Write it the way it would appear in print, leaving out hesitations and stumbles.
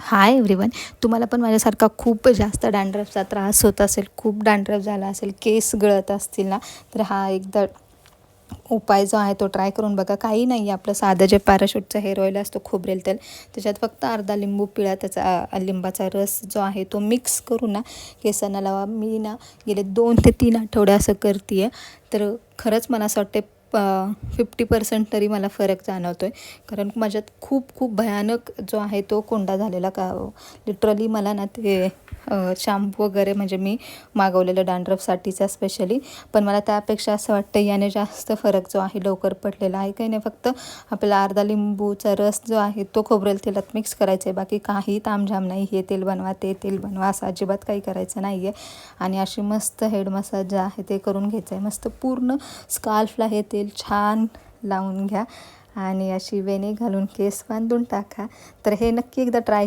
Hi everyone. तुम्हाला पण माझ्यासारखा खूप जास्त डॅन्ड्रफचा त्रास होत असेल, खूप डॅन्ड्रफ झाला असेल, केस गळत असतील ना, तर हा एकदा उपाय जो आहे तो ट्राय करून बघा. काही नाही आहे, आपलं साधं जे पॅराशूटचं हेअर ऑइल असतो, खोबरेल तेल, त्याच्यात फक्त अर्धा लिंबू पिळा, त्याचा लिंबाचा रस जो आहे तो मिक्स करून ना केसांना लावा. मी ना गेले 2 ते 3 आठवडे असं करते आहे, तर खरंच मला असं वाटते 50% तरी मला फरक जाणवतो आहे. कारण माझ्यात खूप खूप भयानक जो आहे तो कोंडा झालेला का लिटरली मला ना ते शॅम्पू वगैरे म्हणजे मी मागवलेलं डॅन्ड्रफसाठीचा स्पेशली, पण मला त्यापेक्षा असं वाटतं याने जास्त फरक जो आहे लवकर पडलेला आहे. काही नाही, फक्त आपल्याला अर्धा लिंबूचा रस जो आहे तो खोबरेल तेलात मिक्स करायचा आहे. बाकी काही तामझाम नाही, हे तेल बनवा ते तेल बनवा असं अजिबात काही करायचं नाही आहे. आणि अशी मस्त हेड मसाज जे आहे ते करून घ्यायचं आहे. मस्त पूर्ण स्काल्फला हे तेल छान लावून घ्या आणि अशी वेणी घालून केस बांधून टाका. तर हे नक्की एकदा ट्राय